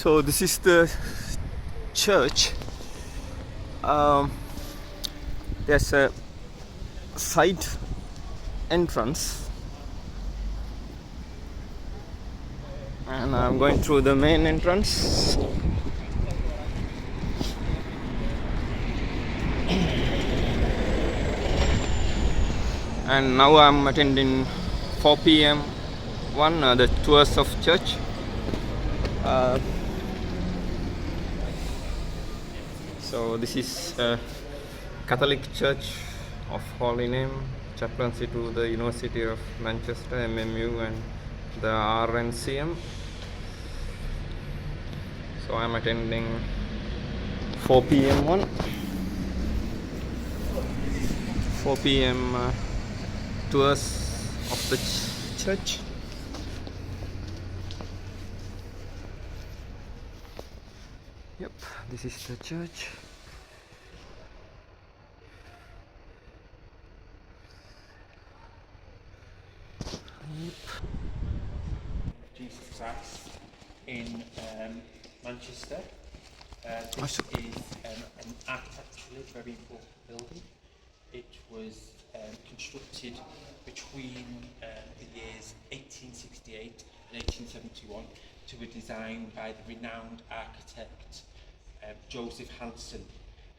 So this is the church. Um, there's a side entrance, and I'm going through the main entrance. And now I'm attending 4 p.m. the tours of church. So this is Catholic Church of Holy Name, chaplaincy to the University of Manchester, MMU, and the RNCM. So I'm attending 4 p.m. 4 p.m. Tours of the church. Yep, this is the church. Jesus Christ in Manchester. This is an architecturally very important building. It was constructed between the years 1868 and 1871 to a design by the renowned architect Joseph Hanson.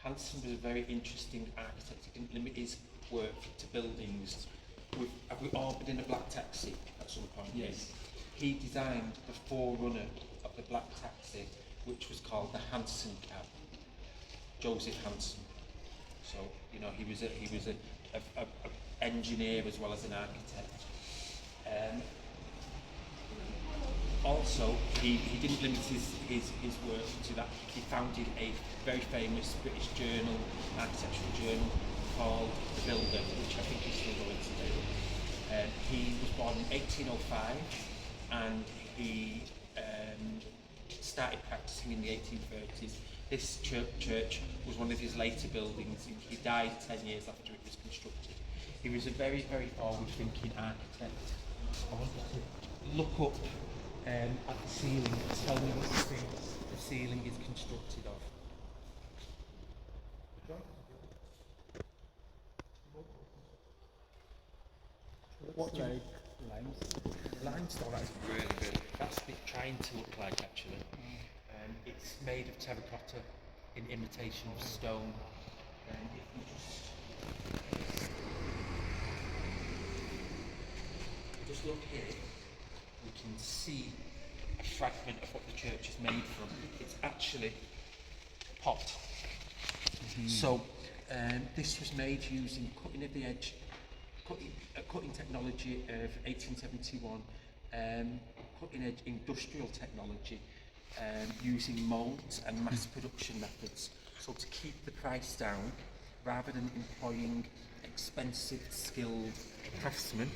Hanson was a very interesting architect. He didn't limit his work to buildings. Have we all been in a black taxi at some point? Yes. He designed the forerunner of the black taxi, which was called the Hanson cab. Joseph Hanson. So he was a engineer as well as an architect. Also, he didn't limit his work to that. He founded a very famous British journal, architectural journal, called The Builder, which I think is still going today. He was born in 1805, and he started practicing in the 1830s. This church was one of his later buildings. He died 10 years after it was constructed. He was a very, very forward-thinking architect. I want you to look up at the ceiling and tell me what you think the ceiling is constructed of. What do you limestone? That's really good. That's what it's trying to look like actually. It's made of terracotta in imitation of stone. And if you just look here, we can see a fragment of what the church is made from. It's actually a pot. Mm-hmm. So this was made using cutting technology of 1871, cutting edge industrial technology, using moulds and mass production methods. So to keep the price down, rather than employing expensive, skilled craftsmen,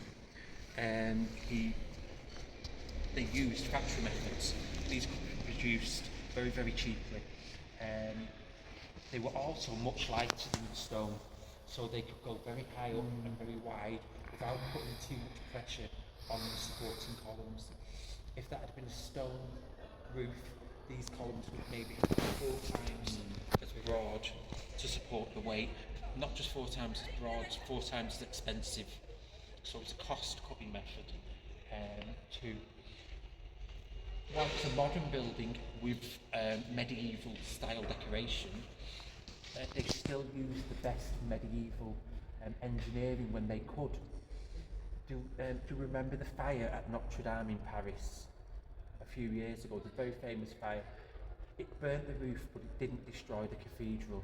they used factory methods. These could be produced very, very cheaply. They were also much lighter than the stone, so they could go very high up and very wide without putting too much pressure on the supporting columns. If that had been a stone roof, these columns would maybe be 4 times as broad to support the weight. Not just 4 times as broad, 4 times as expensive. So it's a cost-cutting method while it's a modern building with medieval style decoration, they still use the best medieval engineering when they could. Do you remember the fire at Notre Dame in Paris a few years ago? The very famous fire. It burnt the roof, but it didn't destroy the cathedral.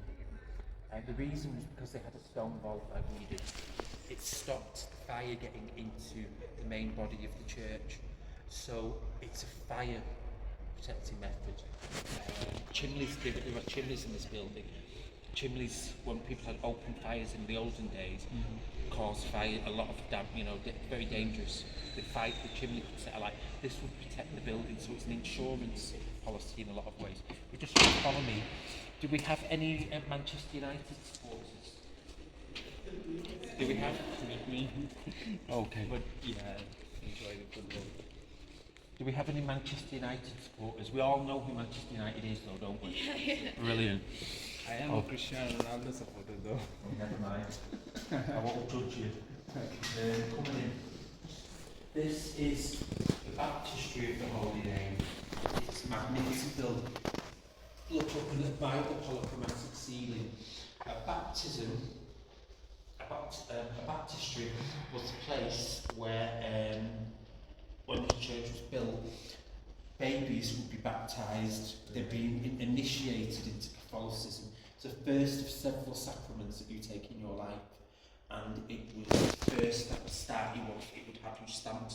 The reason was because they had a stone vault like we did. It stopped the fire getting into the main body of the church. So it's a fire protecting method. Chimneys, there were chimneys in this building. Chimneys, when people had open fires in the olden days, caused fire, a lot of damp, very dangerous. The chimney could set alight. This would protect the building, so it's an insurance policy in a lot of ways. You just follow me. Do we have any Manchester United supporters? Do we have? Okay. But yeah, enjoy the football. Do we have any Manchester United supporters? We all know who Manchester United is, though, don't we? Yeah. Brilliant. I am a Cristiano Ronaldo supporter though. Never mind. I won't judge you. Coming in. This is the baptistry of the Holy Name. It's a magnificent building. Look up and admire the polychromatic ceiling. A baptistry was the place where, when the church was built, babies would be baptised. They'd be initiated into Catholicism. It's the first of several sacraments that you take in your life, and it was first at the start it would have you stamped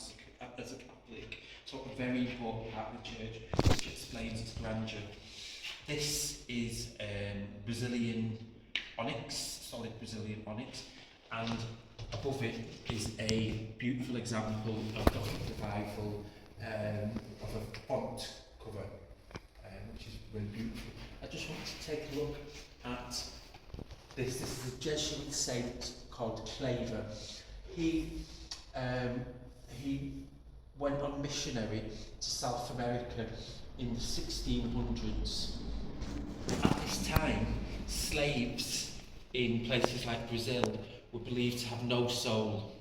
as a Catholic. So a very important part of the church, which explains its grandeur. This is Brazilian onyx, solid Brazilian onyx, and above it is a beautiful example of Gothic revival of a font cover, which is really beautiful. I just want to take a look at this. This is a Jesuit saint called Claver. He went on missionary to South America in the 1600s. At this time, slaves in places like Brazil were believed to have no soul.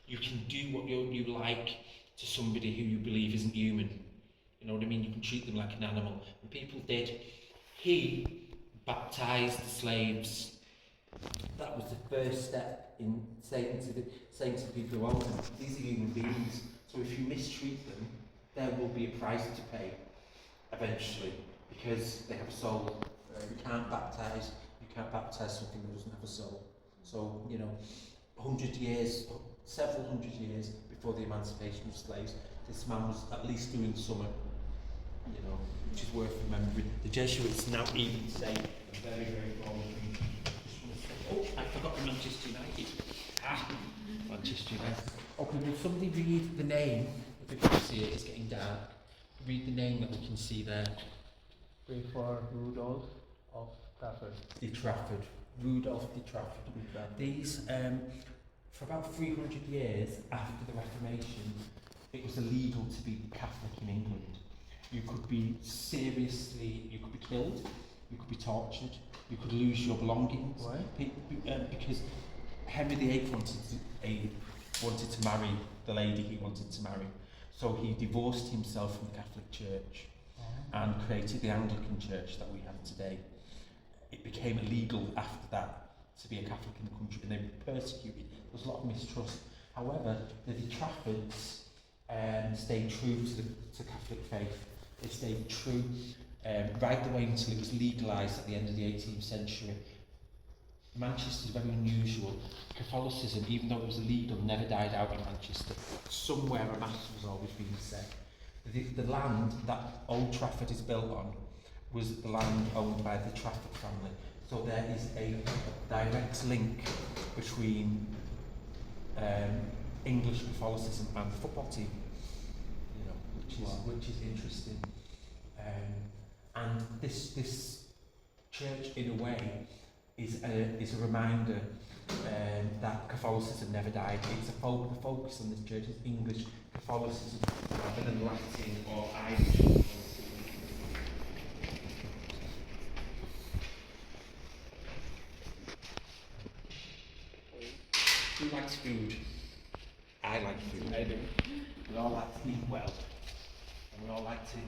You can do what you like to somebody who you believe isn't human. You know what I mean? You can treat them like an animal. And people did. He baptised the slaves. That was the first step in saying to people who own them, these are human beings. So if you mistreat them, there will be a price to pay eventually, because they have a soul. You can't baptise something that doesn't have a soul. So, you know, several hundred years before the emancipation of slaves, this man was at least doing something, you know, which is worth remembering. The Jesuits now even say a very, very bold thing. Oh, I forgot the Manchester United. Manchester United. Okay, will somebody read the name? If you can see it, it's getting dark. Read the name that we can see there. Pray for Rudolph of Trafford. De Trafford. Rudolph de Trafford. These, for about 300 years after the Reformation, it was illegal to be Catholic in England. You could be killed, you could be tortured, you could lose your belongings. Why? Because Henry VIII wanted to marry the lady he wanted to marry. So he divorced himself from the Catholic Church and created the Anglican Church that we have today. It became illegal after that to be a Catholic in the country, and they were persecuted. There was a lot of mistrust. However, the De Traffords stayed true to Catholic faith. They stayed true right the way until it was legalised at the end of the 18th century. Manchester is very unusual. Catholicism, even though it was illegal, never died out in Manchester. Somewhere a mass was always being said. The land that Old Trafford is built on was the land owned by the Trafford family. So there is a direct link between English Catholicism and the football team, you know, which is interesting. And this church, in a way, is a reminder that Catholicism never died. It's the focus on this church is English Catholicism rather than Latin or Irish Catholicism. Who likes food? I like food. I do. We all like to eat well, and we all like to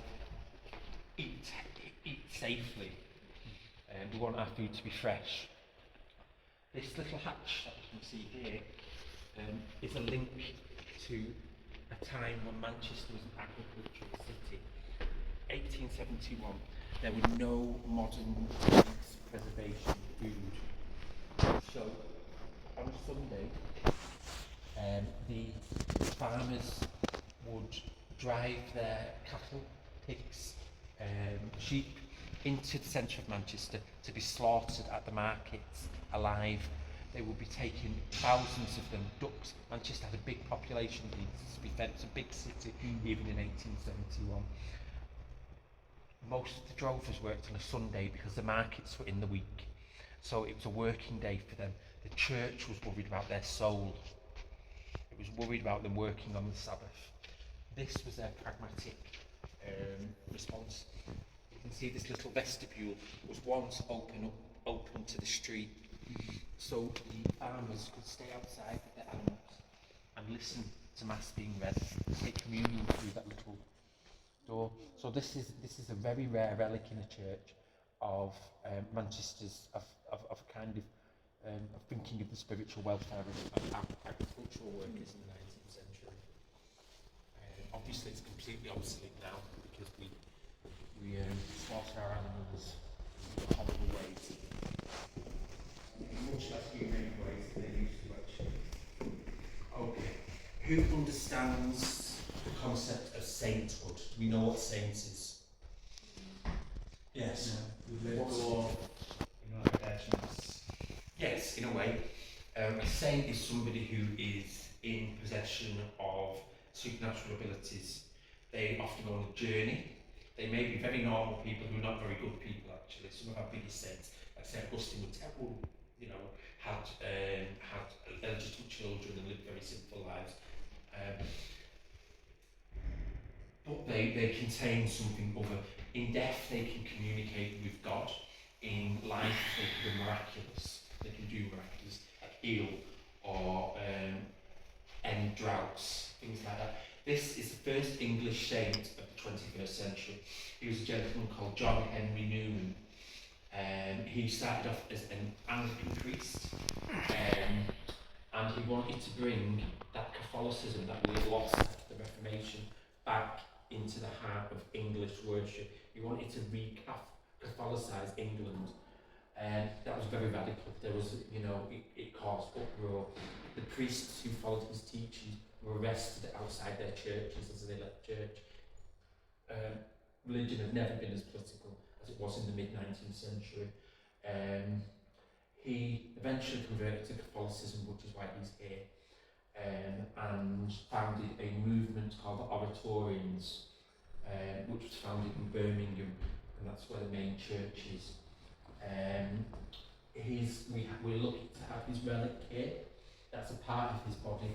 eat safely. We want our food to be fresh. This little hatch that you can see here is a link to a time when Manchester was an agricultural city. 1871. There were no modern preservation food. So on Sunday, the farmers would drive their cattle, pigs, sheep into the centre of Manchester to be slaughtered at the markets alive. They would be taking thousands of them, ducks. Manchester had a big population, needs to be fed. It's a big city, even in 1871. Most of the drovers worked on a Sunday because the markets were in the week. So it was a working day for them. The church was worried about their soul. It was worried about them working on the Sabbath. this was their pragmatic response. You can see this little vestibule was once open to the street, so the farmers could stay outside with their animals and listen to mass being read, take communion through that little door. So this is a very rare relic in a church of Manchester's of kind of thinking of the spiritual welfare of agricultural workers in the 19th century. Obviously, it's completely obsolete now because we slaughter our animals in horrible ways, much less humane ways than they used to actually. Okay, who understands the concept of sainthood? We know what saint is. Yes. We let go of attachments. Yes, in a way. A saint is somebody who is in possession of supernatural abilities. They often go on a journey. They may be very normal people who are not very good people actually. Some of our biggest saints, like St. Augustine, had illegitimate children and lived very simple lives. But they contain something other. In death they can communicate with God. In life they can be miraculous. They can do miraculous, like heal or end droughts, things like that. This is the first English saint of the 21st century. He was a gentleman called John Henry Newman. He started off as an Anglican priest, and he wanted to bring that Catholicism that we had lost after the Reformation back into the heart of English worship. He wanted to re-Catholicize England, and that was very radical. There was, it caused uproar. The priests who followed his teachings were arrested outside their churches as they left church. Religion had never been as political as it was in the mid-19th century. He eventually converted to Catholicism, which is why he's here, and founded a movement called the Oratorians, which was founded in Birmingham, and that's where the main church is. We're lucky to have his relic here. That's a part of his body.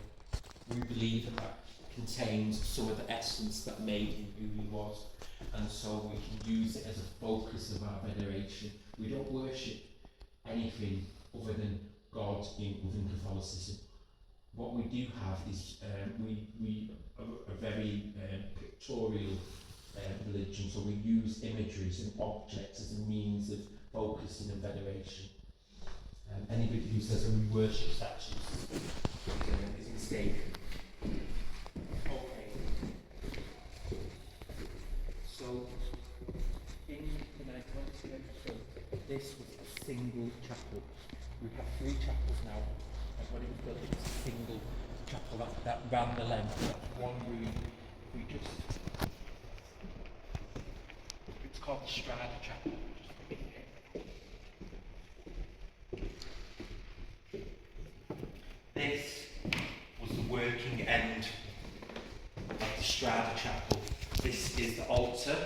We believe that contains some of the essence that made him who he was, and so we can use it as a focus of our veneration. We don't worship anything other than God within Catholicism. What we do have is we are a very pictorial religion, so we use imageries and objects as a means of focusing and veneration. Anybody who says we worship statues is mistaken. Okay. So, in the 19th century, this was a single chapel. We have 3 chapels now, and when it was built, it was a single chapel that ran the length. That's one room. It's called the Strada Chapel. This was the working end of the Strada Chapel. This is the altar,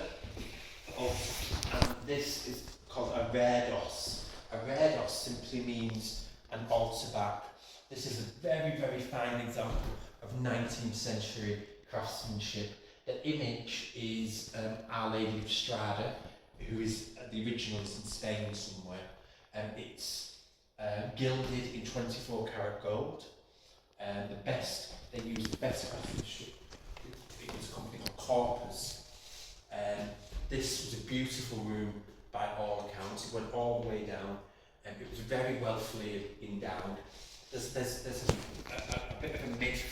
and this is called a reredos. A reredos simply means an altar back. This is a very, very fine example of 19th century craftsmanship. The image is Our Lady of Strada, who is the original is in Spain somewhere. It's gilded in 24 karat gold. They used the best craftsmanship. It was a company called Corpus. This was a beautiful room by all accounts. It went all the way down, and it was very well endowed. There's a bit of a myth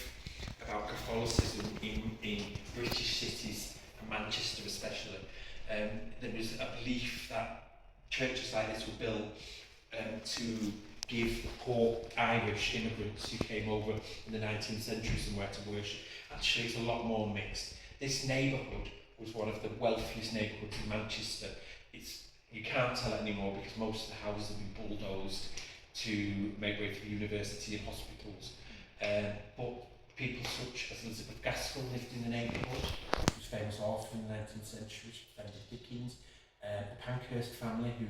about Catholicism in British cities, and Manchester especially. There was a belief that churches like this were built to give poor Irish immigrants who came over in the 19th century somewhere to worship. Actually, it's a lot more mixed. This neighbourhood was one of the wealthiest neighbourhoods in Manchester. You can't tell it anymore because most of the houses have been bulldozed to make way for the university and hospitals. But people such as Elizabeth Gaskell lived in the neighbourhood. She was a famous author in the 19th century, she defended Dickens. The Pankhurst family, who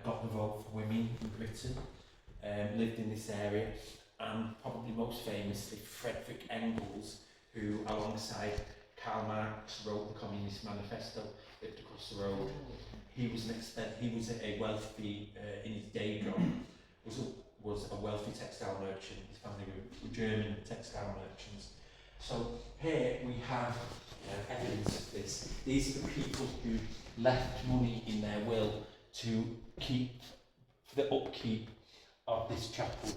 got the vote for women in Britain, lived in this area, and probably most famously Frederick Engels, who, alongside Karl Marx, wrote the Communist Manifesto, lived across the road. He was a wealthy, in his day job, was a wealthy textile merchant. His family were German textile merchants. So here we have evidence of this. These are the people who left money in their will to keep for the upkeep of this chapel.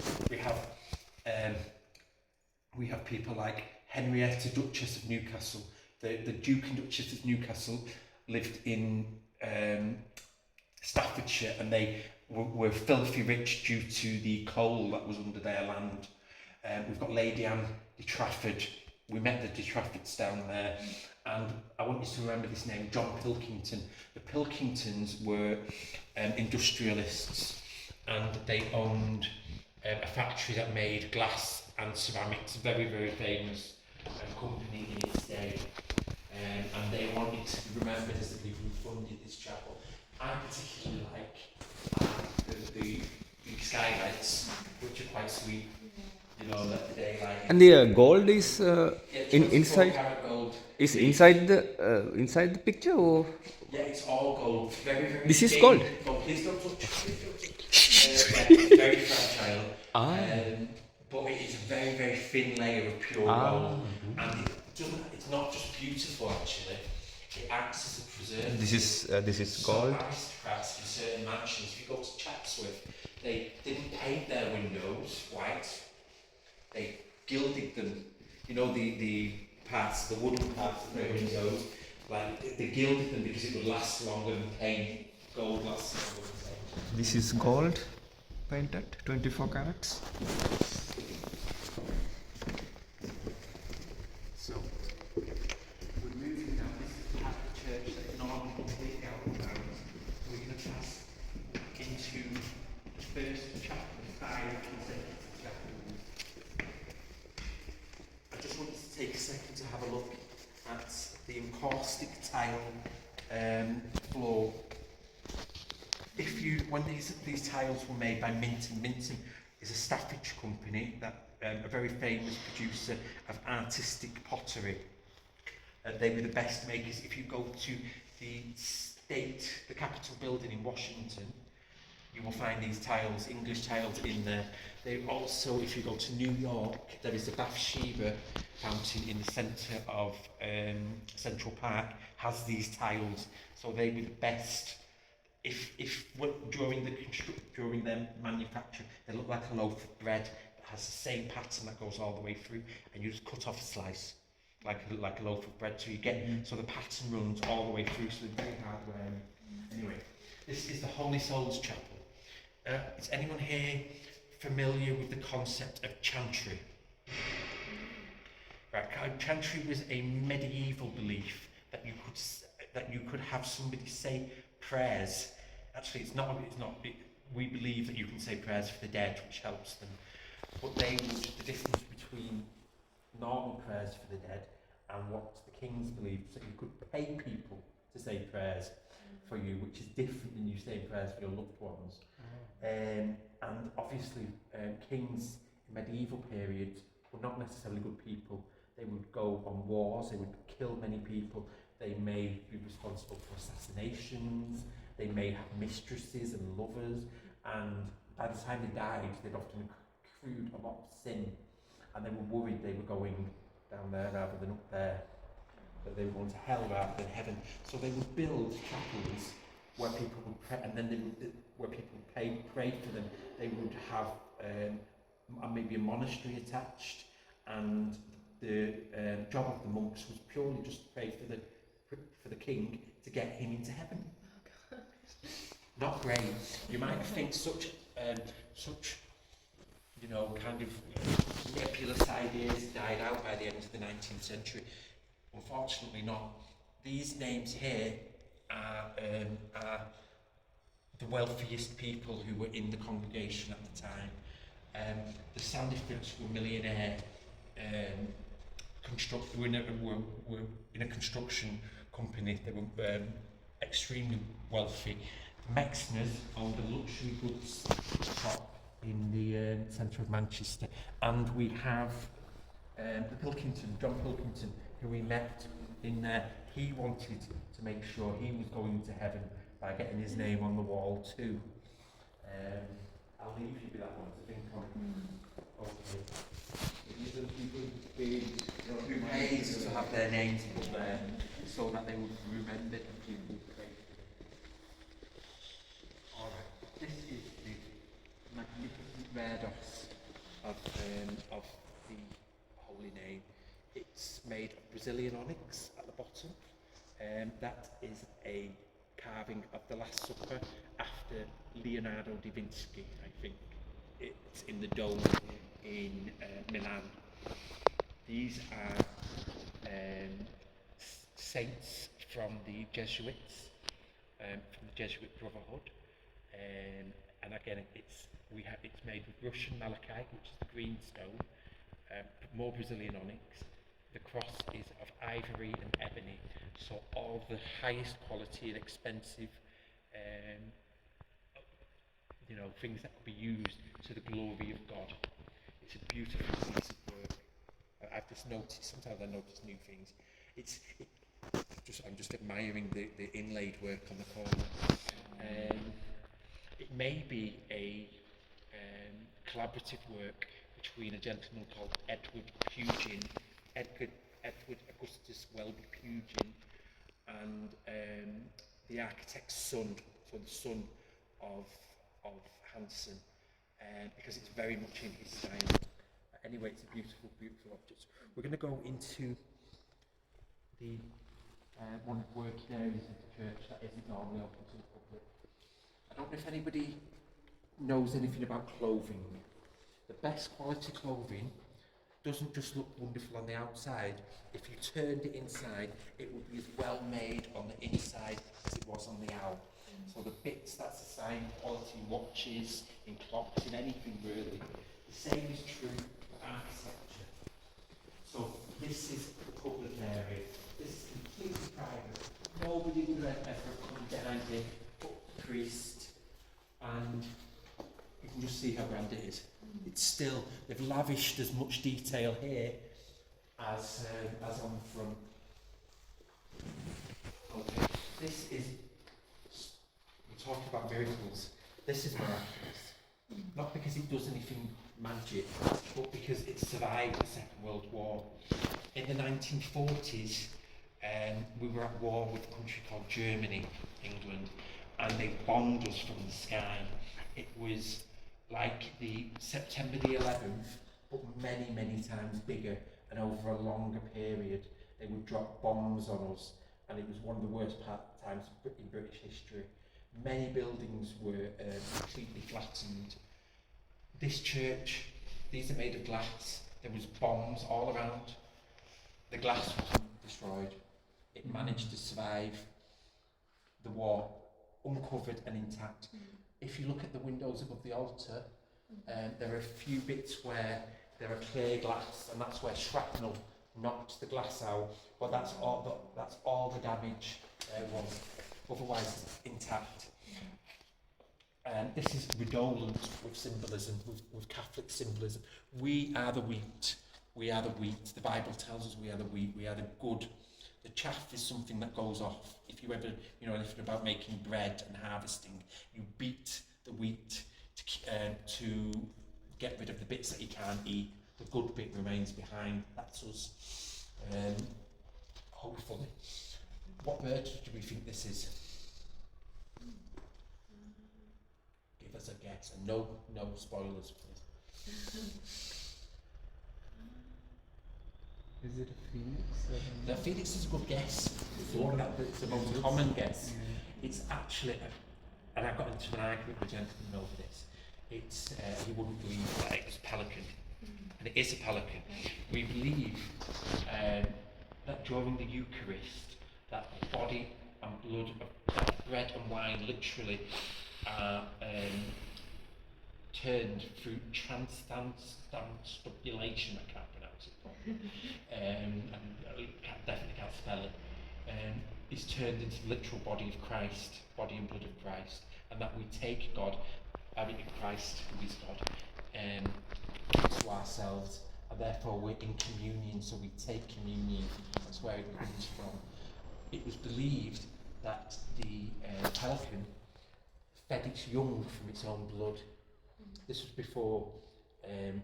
We have people like Henrietta, Duchess of Newcastle. The Duke and Duchess of Newcastle lived in Staffordshire, and they were filthy rich due to the coal that was under their land. We've got Lady Anne de Trafford. We met the de Traffords down there, and I want you to remember this name, John Pilkington. The Pilkingtons were industrialists, and they owned a factory that made glass and ceramics, very, very famous company in its day. And they wanted to be remembered as the people who funded this chapel. I particularly like the skylights, which are quite sweet. You know, that the daylight. And the gold is inside. Gold. Is inside the picture, or? Yeah, it's all gold. Very, very. This is gold. Oh, please don't touch it. It's very fragile. But it is a very, very thin layer of pure gold, and it's not just beautiful actually. It acts as a preservative. This is gold. So aristocrats in certain mansions, if you go to Chatsworth, they didn't paint their windows white. They gilded them. You know, the parts, the wooden parts of their windows, like they gilded them because it would last longer than paint. Gold lasts longer than paint. This is gold painted, 24 carats. So we're moving now. This is part of the church that is normally completely out of bounds. We're going to pass into the first chapter, 5 consecutive chapters. I just wanted to take a second to have a look at the encaustic tile floor. When these tiles were made by Minton is a Staffordshire company that a very famous producer of artistic pottery. They were the best makers. If you go to the Capitol building in Washington, you will find these tiles, English tiles in there. They also, if you go to New York, there is a Bathsheba fountain in the centre of Central Park, has these tiles. So they were the best. During their manufacture, they look like a loaf of bread that has the same pattern that goes all the way through, and you just cut off a slice, like a loaf of bread. So you get so the pattern runs all the way through. So they're very hard wearing. Anyway, this is the Holy Souls Chapel. Is anyone here familiar with the concept of chantry? Right, chantry was a medieval belief that you could have somebody say prayers. Actually, it's not. We believe that you can say prayers for the dead, which helps them. But the difference between normal prayers for the dead and what the kings believed, so you could pay people to say prayers for you, which is different than you saying prayers for your loved ones. And obviously, kings in medieval periods were not necessarily good people. They would go on wars, they would kill many people, they may be responsible for assassinations, they may have mistresses and lovers, and by the time they died, they'd often accrued a lot of sin, and they were worried they were going down there rather than up there, that they were going to hell rather than heaven. So they would build chapels where people would pray, and then where people would pray for them. They would have maybe a monastery attached, and the job of the monks was purely just to pray for the king to get him into heaven. Not great. You might think such kind of nebulous ideas died out by the end of the 19th century. Unfortunately not. These names here are the wealthiest people who were in the congregation at the time. The Sandiffords were millionaire were in a construction company. They were extremely wealthy. The Mexners owned a luxury goods shop in the centre of Manchester, and we have John Pilkington, who we met in there, he wanted to make sure he was going to heaven by getting his name on the wall too. I'll leave you with that one to think on. Okay. Who pays to have their names put there so that they would remember people. Alright, this is the magnificent reredos of the holy name. It's made of Brazilian onyx at the bottom. That is a carving of the Last Supper after Leonardo da Vinci, I think. It's in the dome in Milan. These are saints from the Jesuits, from the Jesuit Brotherhood, and again it's made with Russian malachite, which is the green stone, more Brazilian onyx. The cross is of ivory and ebony, so all the highest quality and expensive, things that could be used to the glory of God. It's a beautiful piece of work. I've just noticed, sometimes I notice new things. I'm just admiring the inlaid work on the corner. It may be a collaborative work between a gentleman called Edward Augustus Welby Pugin, and the architect's son, so the son of Hanson, because it's very much in his style. Anyway, it's a beautiful, beautiful object. We're going to go into the one of the working areas of the church that isn't normally open to the public. I don't know if anybody knows anything about clothing. The best quality clothing doesn't just look wonderful on the outside. If you turned it inside, it would be as well made on the inside as it was on the out. So the bits, that's a sign of quality in watches, in clocks, in anything really. The same is true for architecture. So this is the public area. This is completely private. Nobody would ever come behind here but the priest. And you can just see how grand it is. It's still, they've lavished as much detail here as on the front. Okay, this is, we're talking about miracles. This is miraculous. Not because it does anything magic, but because it survived the Second World War. In the 1940s, we were at war with a country called Germany, England, and they bombed us from the sky. It was like the September the 11th, but many, many times bigger, and over a longer period. They would drop bombs on us, and it was one of the worst times in British history. Many buildings were completely flattened. This church, these are made of glass. There was bombs all around. The glass was destroyed. It managed to survive the war, uncovered and intact. If you look at the windows above the altar, there are a few bits where there are clear glass, and that's where shrapnel knocked the glass out. But that's all the damage was. Otherwise, it's intact. This is redolent with symbolism, with Catholic symbolism. We are the wheat. We are the wheat. The Bible tells us we are the wheat. We are the good. The chaff is something that goes off. If you ever anything about making bread and harvesting, you beat the wheat to get rid of the bits that you can't eat. The good bit remains behind. That's us. Hopefully. What bird do we think this is? Give us a guess, and no spoilers, please. Is it a phoenix? The phoenix is a good guess. It's the most common guess. Yeah. It's actually, and I got into an argument with a gentleman over this. He wouldn't believe that it was a pelican, and it is a pelican. We believe that during the Eucharist, that body and blood, that bread and wine, literally are turned through transubstantiation. I can't pronounce it properly, and definitely can't spell it. Is turned into the literal body of Christ, body and blood of Christ, and that we take God, Christ, who is God, to ourselves, and therefore we're in communion, so we take communion. That's where it comes from. It was believed that the pelican fed its young from its own blood. This was before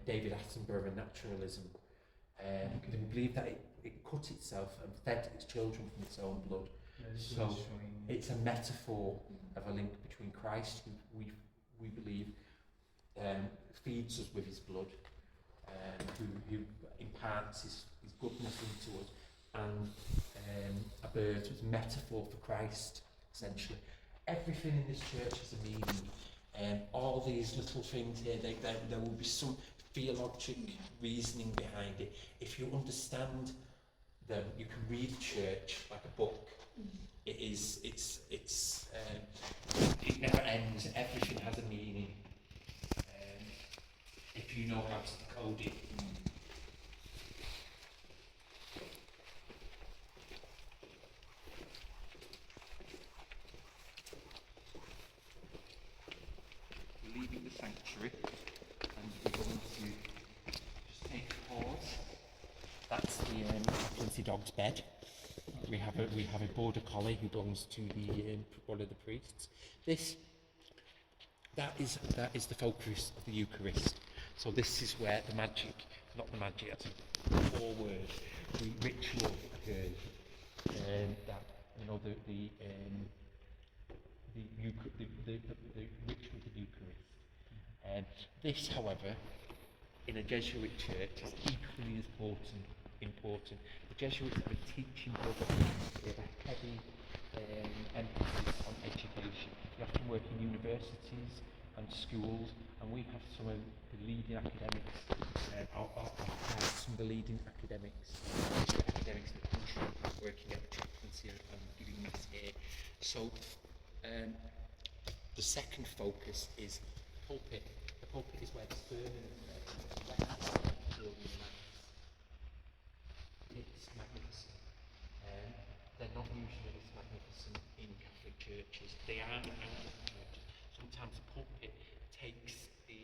David Attenborough and naturalism. They believed that it cut itself and fed its children from its own blood. So it's a metaphor of a link between Christ, who we believe feeds us with his blood, who imparts his goodness into us, and a bird was a metaphor for Christ, essentially. Everything in this church has a meaning. All these little things here, there will be some theologic reasoning behind it. If you understand them, you can read church like a book. It never ends. Everything has a meaning. If you know how to decode it. We're leaving the sanctuary and we're going to just take a pause. That's the chaplaincy dog's bed. We have a border collie who belongs to the one of the priests. That is the focus of the Eucharist. So this is where the magic, not the magic, that's a poor word, the ritual occurs. That the ritual of the Eucharist. This, however, in a Jesuit church, is equally as important. The Jesuits have a teaching brotherhood. They have a heavy emphasis on education. They often work in universities and schools, and we have some of the leading academics, some of the leading academics in the country working at the chaplaincy and giving mass here. So the second focus is the pulpit. The pulpit is where the sermon is read. It's magnificent. They're not usually as magnificent in Catholic churches. They are in Anglican churches. Sometimes the pulpit takes the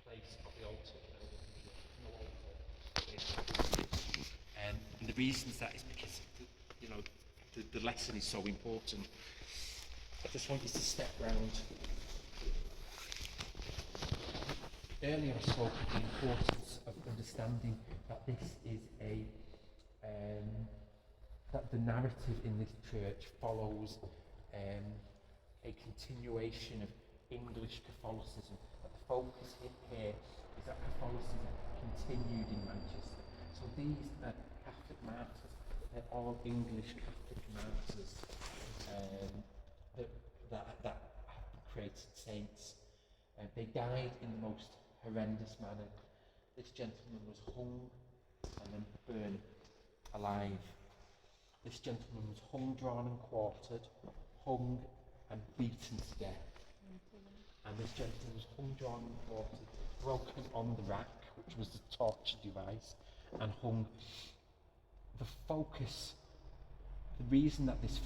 place of the altar. No altar. And the reasons that is because the lesson is so important. I just want you to step round. Earlier I spoke of the importance of understanding that this is that the narrative in this church follows a continuation of English Catholicism. That the focus here is that Catholicism continued in Manchester. So these Catholic martyrs, they're all English Catholic martyrs that have created saints. They died in the most horrendous manner. This gentleman was hung and then burned alive. This gentleman was hung, drawn and quartered, hung and beaten to death. And this gentleman was hung, drawn and quartered, broken on the rack, which was the torture device, and hung. The focus, the reason that this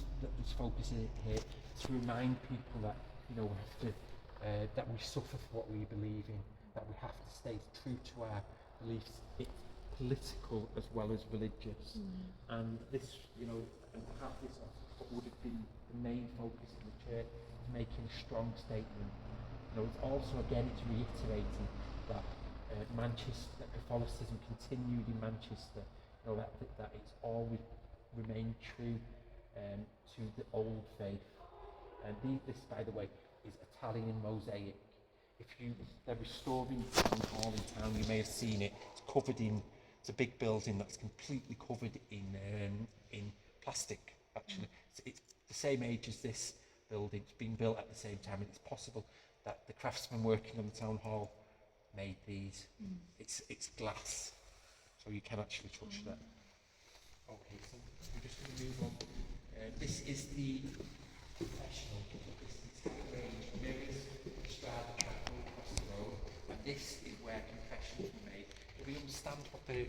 focus is here is to remind people that we have to that we suffer for what we believe in, that we have to stay true to our beliefs. It's political as well as religious, and this, and to have this what would have been the main focus of the church is making a strong statement. It's also it's reiterating that Manchester, that Catholicism continued in Manchester. That it's always remained true to the old faith. And this, by the way, is Italian mosaic. They're restoring Town Hall in town, you may have seen it. It's a big building that's completely covered in plastic, actually. It's the same age as this building. It's been built at the same time, and it's possible that the craftsmen working on the Town Hall made these. It's glass, so you can actually touch that. Okay, so we're just going to move on. This is the confessional. It's mirrors, Strada Chapel across the road, and this is where confessions are made. Do we understand what the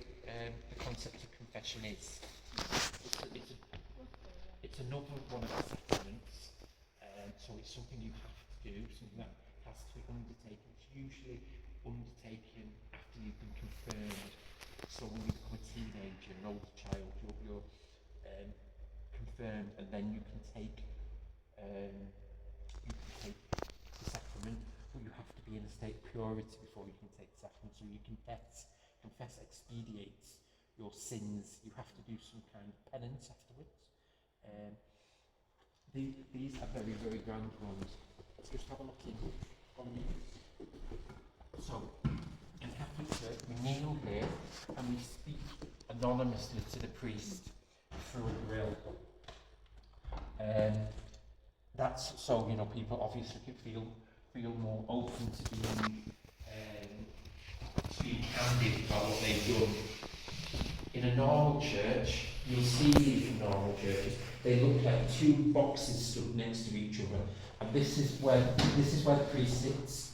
concept of confession is? It's another one of the sacraments, so it's something you have to do, something that has to be undertaken. It's usually undertaken after you've been confirmed. So when you become a teenager, an older child, you're confirmed, and then you can take the sacrament, but you have to be in a state of purity before you can take the sacrament. So you confess expediates your sins. You have to do some kind of penance afterwards. These are very, very grand ones. Let's just have a look in on these. So, in Catholic Church, we kneel here and we speak anonymously to the priest through a grill. That's so, you know, people obviously can feel more open to being candid about what they've done. In a normal church, you'll see these in normal churches, they look like two boxes stood next to each other, and this is where the priest sits,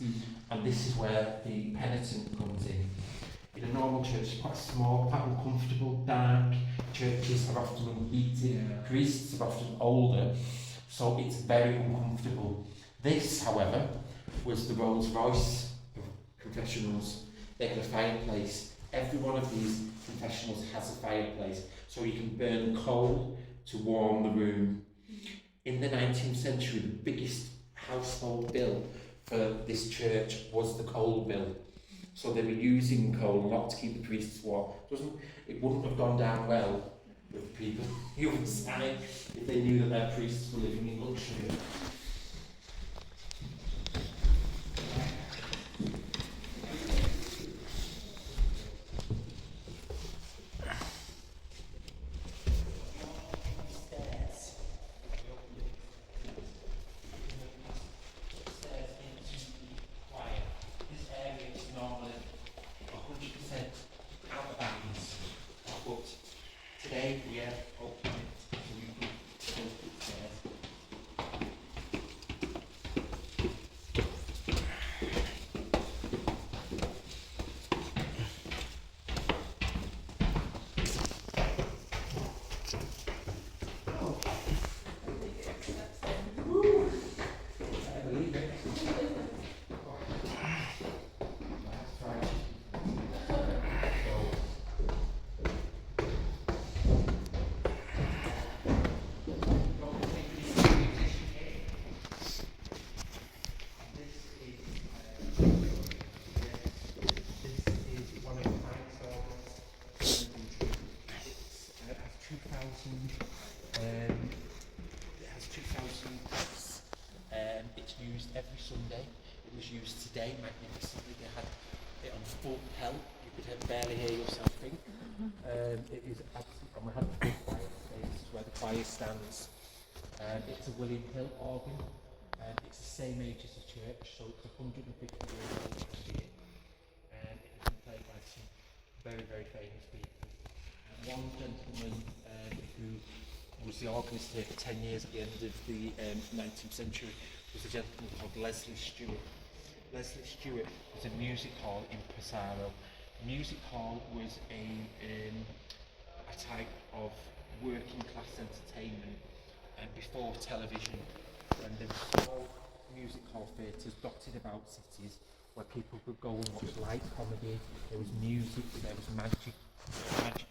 and this is where the penitent comes in. In a normal church, it's quite small, quite uncomfortable, dark. Churches are often unheated, priests are often older, so it's very uncomfortable. This, however, was the Rolls Royce of confessionals. They had a fireplace. Every one of these confessionals has a fireplace, so you can burn coal to warm the room. In the 19th century, the biggest household bill for this church was the coal bill. So they were using coal a lot to keep the priests warm. It wouldn't have gone down well with the people who would sign if they knew that their priests were living in luxury. Today we are open so you can go upstairs. I believe it. It has 2,000 press. It's used every Sunday. It was used today magnificently. They had it on full pelt. You could barely hear yourself think. It is absolutely, and we had the big choir space where the choir stands. It's a William Hill organ. It's the same age as the church, so it's 150 years old here. It has been played by some very, very famous people. One gentleman who was the organist here for 10 years at the end of the 19th century was a gentleman called Leslie Stewart. Leslie Stewart was a music hall in Pesaro. Music hall was a type of working class entertainment before television, when there were small music hall theatres dotted about cities where people could go and watch light comedy. There was music, there was magic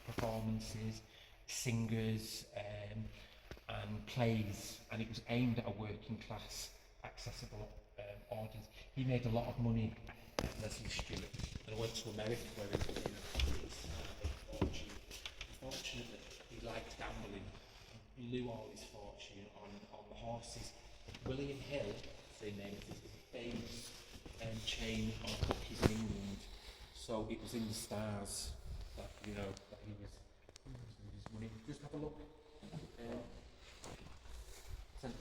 performances, singers, and plays, and it was aimed at a working class, accessible audience. He made a lot of money, Leslie Stewart, and went to America where he made a fortune. Unfortunately, he liked gambling, and blew all his fortune on the horses. William Hill, same name, is a famous chain of bookies in England, so it was in the stars that he was losing his money. Just have a look.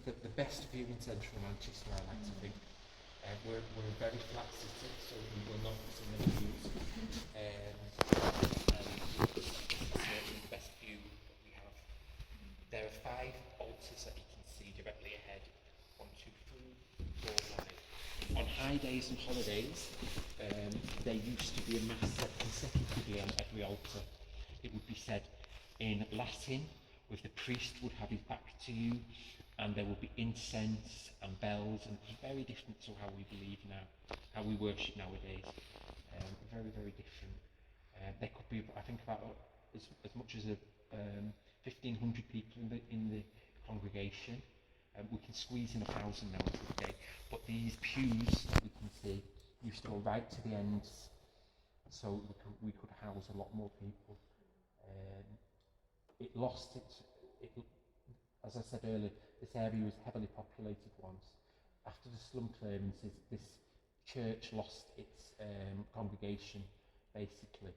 The best view in central Manchester, I like to think. We're a very flat city, so we will not see many views. Certainly the best view that we have. There are 5 altars that you can see directly ahead. 1, 2, 3, 4, 5. On high days and holidays, there used to be a mass said consecutively on every altar. It would be said in Latin, with the priest would have his back to you, and there would be incense and bells, and it's very different to how we believe now, how we worship nowadays. very, very different. There could be, I think, about as much as 1,500 people in the congregation. We can squeeze in 1,000 now a day, but these pews that we can see used to go right to the ends, so we could house a lot more people. It lost it, as I said earlier, this area was heavily populated once. After the slum clearances, this church lost its congregation, basically.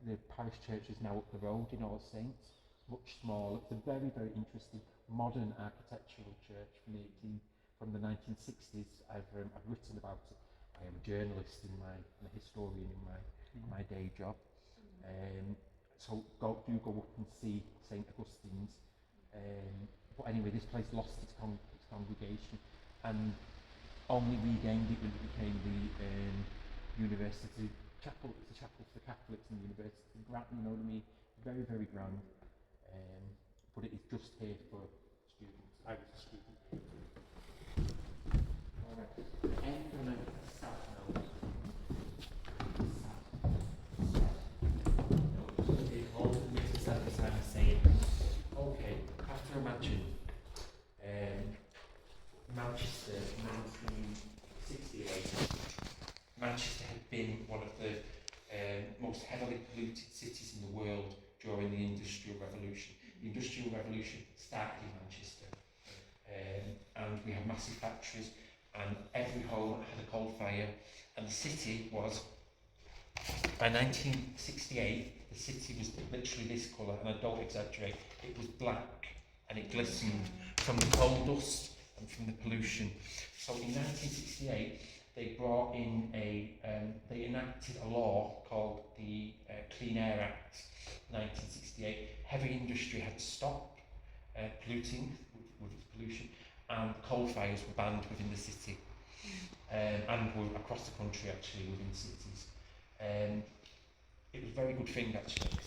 The parish church is now up the road in All Saints, much smaller. It's a very, very interesting modern architectural church from the 1960s. I've written about it. I am a journalist I'm a historian in my day job. So do go up and see St Augustine's. But anyway, this place lost its congregation and only regained it when it became the university chapel. It's a chapel for the Catholics and the university. You know what I mean? Very, very grand. But it is just here for students. I was a student here. Alright, I'm going to start now. Okay, after imagine Manchester, 1968. Manchester had been one of the most heavily polluted cities in the world during the Industrial Revolution. The Industrial Revolution started in Manchester, and we had massive factories, and every home had a coal fire, and the city was, by 1968, the city was literally this colour, and I don't exaggerate, it was black, and it glistened from the coal dust and from the pollution. So in 1968, they brought in they enacted a law called the Clean Air Act, 1968. Heavy industry had to stop polluting with its pollution, and coal fires were banned within the city, and were across the country actually within cities. It was a very good thing actually.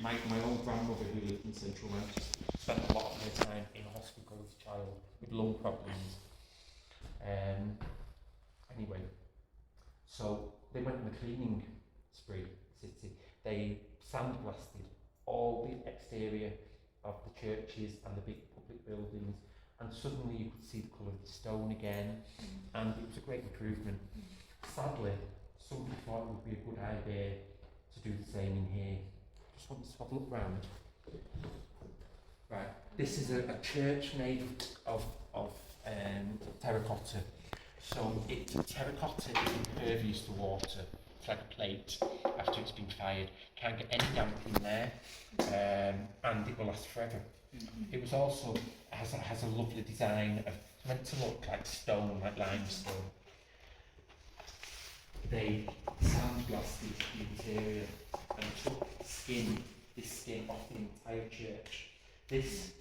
My old grandmother who lived in central Manchester spent a lot of her time in hospital as a child with lung problems. Anyway, so they went on a cleaning spree, city. They sandblasted all the exterior of the churches and the big public buildings, and suddenly you could see the colour of the stone again, and it was a great improvement. Sadly, somebody thought it would be a good idea to do the same in here. Just want to have a look round. Right, this is a church made of terracotta. So terracotta is impervious to water. It's like a plate after it's been fired. Can't get any damp in there, and it will last forever. It was also has a lovely design of, it's meant to look like stone, like limestone. They sandblasted the interior and took this skin off the entire church. This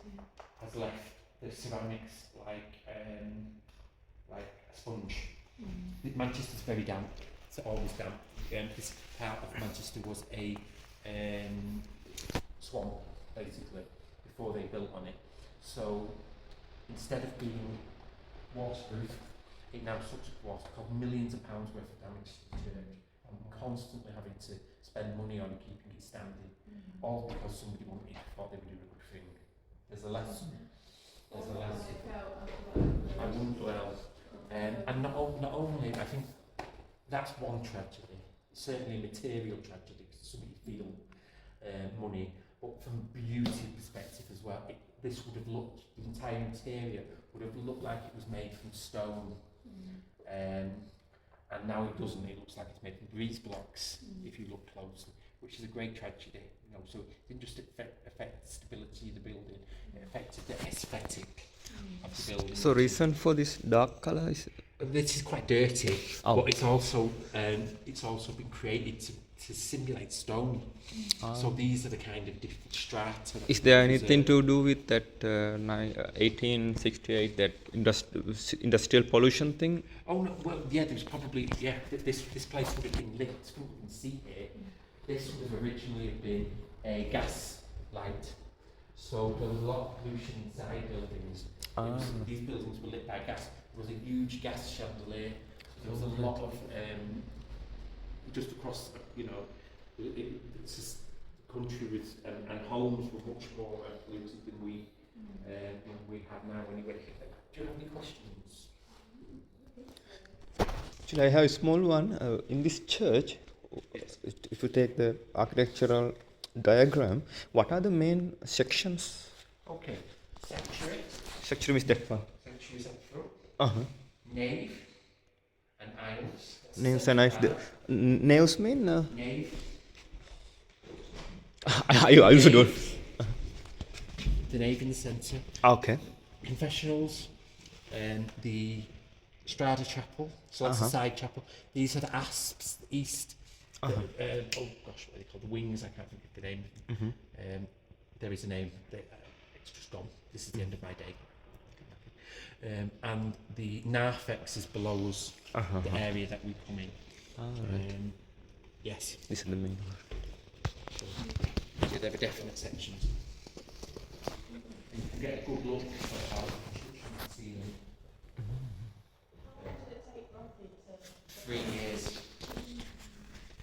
has left the ceramics like a sponge. Manchester's very damp. It's always damp. This part of Manchester was a swamp, basically, before they built on it. So instead of being waterproof, it now sucks up water, caused millions of pounds worth of damage to the church. I'm constantly having to spend money on keeping it standing, all because somebody thought they were doing a good thing. There's a lesson. There's a lesson. I wouldn't well. And not only, I think that's one tragedy, certainly a material tragedy, because somebody feel money, but from a beauty perspective as well, this would have looked, the entire interior would have looked like it was made from stone. And now it doesn't, it looks like it's made from breeze blocks, if you look closely, which is a great tragedy. So it didn't just affect the stability of the building, it affected the aesthetic of the building. So reason for this dark colour is? This is quite dirty, but it's also been created to simulate stone. So these are the kind of different strata. Is there anything to do with that 1868, that industrial pollution thing? Oh no, well yeah, there's probably, this place would have been lit, you can see here. This would have originally been a gas light. So there was a lot of pollution inside buildings. These buildings were lit by gas. There was a huge gas chandelier. There was a lot of just across, it's just the country with, and homes were much more polluted than we have now anyway. Do you have any questions? Actually, I have a small one. In this church, if you take the architectural diagram, what are the main sections? Okay. Sanctuary. Sanctuary is that one. Sanctuary is up front. Uh-huh. Nave and aisles. Names and knives. Nails mean? Nave. I also don't. The nave in the centre. Okay. Confessionals. The Strata Chapel. So that's the side chapel. These are the asps, the east. Oh gosh, what are they called? The wings. I can't think of the name. There is a name. It's just gone. This is the end of my day. And the narthex is below us, the area that we come in. Right. Yes. This is the main one. So, yeah, there are definite sections. And you can get a good look at how the construction ceiling. 3 years.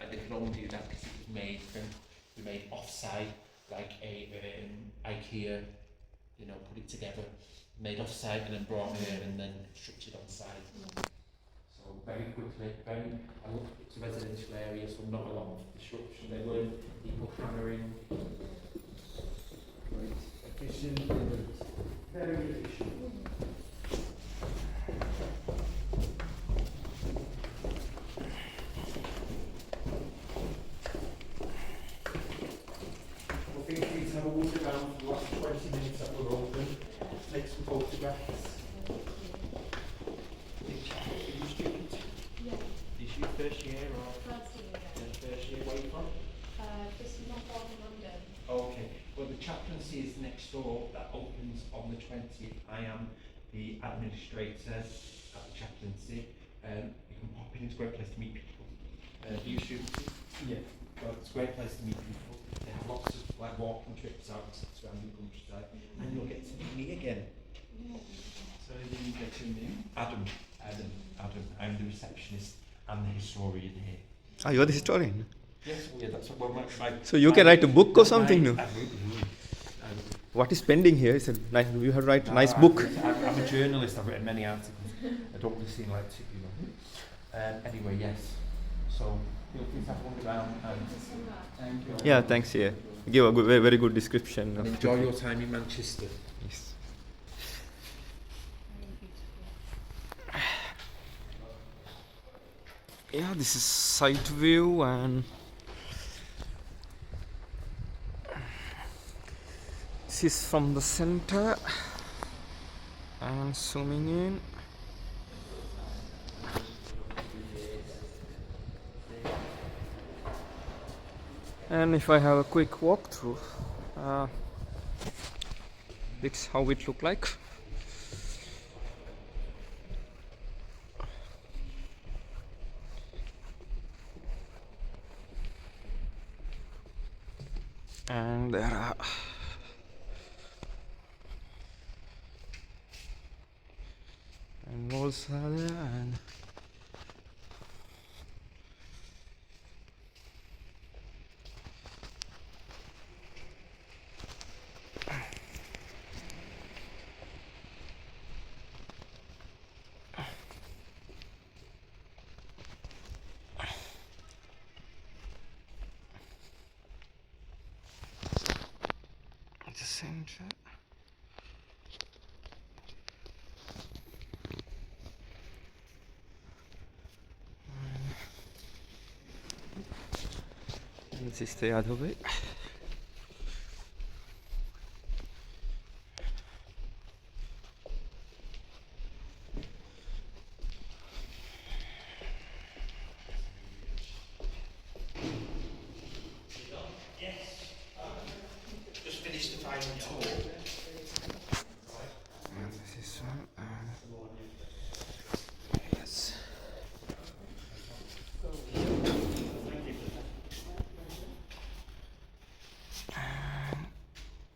And they can only do that because it was made off-site, like a IKEA, put it together, made off-site and then brought here and then constructed on-site. So very quickly, I look, it's a residential area, so not a lot of disruption. There were people hammering. Right. Efficient, very efficient. Have a walk around for the last 20 minutes that we're open, take some photographs. Big chat. Are you a student? Yeah. Is you first year or? First year, yeah. First year, where are you from? This is not far from London. Okay, well the chaplaincy is next door, that opens on the 20th. I am the administrator at the chaplaincy. You can pop in, it's a great place to meet people. You students? Yeah. Well, it's a great place to meet people. They have lots of walking trips out to surrounding countryside, and you'll get to meet me again. So you didn't get your name? Adam. I'm the receptionist and the historian here. Ah, you're the historian. Yes, well, yeah, that's what my So you can write a book or something, no? I would. What is pending here? Is a nice. You have to write a nice book. I'm a journalist. I've written many articles. I don't really seem like to, anyway, yes. So feel free to have a look around and Thank you. Yeah, thanks. Yeah, give a good, very good description. and enjoy your time in Manchester. Yes. Yeah, this is side view and this is from the center and zooming in. And if I have a quick walkthrough, this is how it look like. And there are and walls are there and the center. And this is the other way.